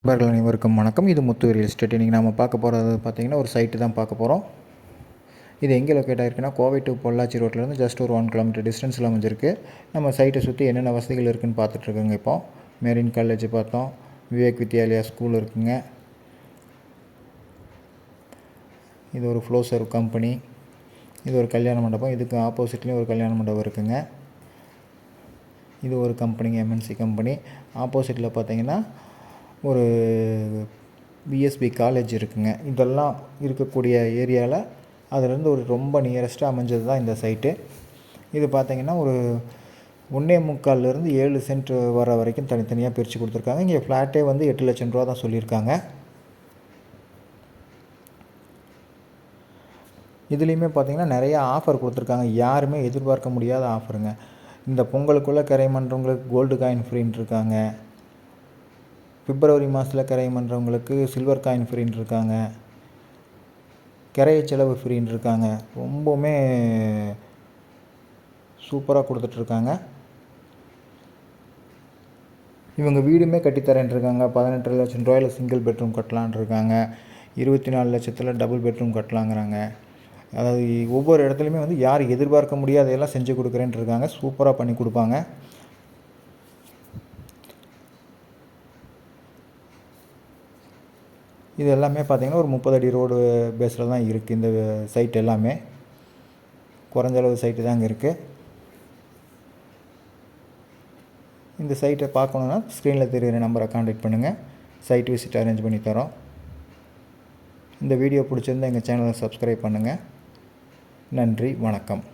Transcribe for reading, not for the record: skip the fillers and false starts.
நண்பர்கள் அனைவருக்கும் வணக்கம். இது முத்து ரியல் எஸ்டேட். இன்றைக்கி நம்ம பார்க்க போகிறது பார்த்திங்கன்னா ஒரு சைட்டு தான் பார்க்க போகிறோம். இது எங்கே லொக்கேட் ஆகிருக்குன்னா கோவை டு பொள்ளாச்சி ரோட்லேருந்து ஜஸ்ட் ஒரு 1 கிலோமீட்டர் டிஸ்டன்ஸில் அமைஞ்சிருக்கு. நம்ம சைட்டை சுற்றி என்னென்ன வசதிகள் இருக்குதுன்னு பார்த்துட்ருக்கோங்க. இப்போது மெரின் காலேஜ் பார்த்தோம், விவேக் வித்யாலயா ஸ்கூல் இருக்குங்க. இது ஒரு ஃப்ளோசர் கம்பெனி. இது ஒரு கல்யாண மண்டபம். இதுக்கு ஆப்போசிட்லேயும் ஒரு கல்யாண மண்டபம் இருக்குதுங்க. இது ஒரு கம்பெனிங்க, எம்என்சி கம்பெனி. ஆப்போசிட்டில் பார்த்திங்கன்னா ஒரு பிஎஸ்பி காலேஜ் இருக்குங்க. இதெல்லாம் இருக்கக்கூடிய ஏரியாவில் அதிலேருந்து ஒரு ரொம்ப நியரஸ்ட்டாக அமைஞ்சது தான் இந்த சைட்டு. இது பார்த்திங்கன்னா ஒரு 1.25 7 சென்ட் வர வரைக்கும் தனித்தனியாக பிரித்து கொடுத்துருக்காங்க. இங்கே ஃப்ளாட்டே வந்து 8 லட்சம் ரூபா தான் சொல்லியிருக்காங்க. இதுலேயுமே பார்த்திங்கன்னா நிறையா ஆஃபர் கொடுத்துருக்காங்க. யாருமே எதிர்பார்க்க முடியாத ஆஃபருங்க. இந்த பொங்கலுக்குள்ளே கிரையம் பண்ணுறவங்களுக்கு கோல்டு காயின் ஃப்ரீன்னு இருக்காங்க. பிப்ரவரி மாதத்தில் கிரையம் பண்ணுறவங்களுக்கு சில்வர் காயின் ஃப்ரீன்னு இருக்காங்க. கிரைய செலவு ஃப்ரீன்னு இருக்காங்க. ரொம்பவுமே சூப்பராக கொடுத்துட்ருக்காங்க. இவங்க வீடுமே கட்டித்தரேன் இருக்காங்க. 18 லட்சம் ரூபாயில் சிங்கிள் பெட்ரூம் கட்டலான் இருக்காங்க. 24 லட்சத்தில் டபுள் பெட்ரூம் கட்டலாங்கிறாங்க. அதாவது ஒவ்வொரு இடத்துலையுமே வந்து யார் எதிர்பார்க்க முடியாதையெல்லாம் செஞ்சு கொடுக்குறேன்ட்டு இருக்காங்க. சூப்பராக பண்ணி கொடுப்பாங்க. இது எல்லாமே பார்த்திங்கன்னா ஒரு 30 அடி ரோடு பேஸில் தான் இருக்குது. இந்த சைட் எல்லாமே குறைஞ்சளவு சைட்டு தாங்க இருக்குது. இந்த சைட்டை பார்க்கணுன்னா ஸ்க்ரீனில் தெரிகிற நம்பரை கான்டாக்ட் பண்ணுங்கள். சைட் விசிட் அரேஞ்ச் பண்ணி தரோம். இந்த வீடியோ பிடிச்சிருந்தால் எங்கள் சேனலை சப்ஸ்கிரைப் பண்ணுங்கள். நன்றி, வணக்கம்.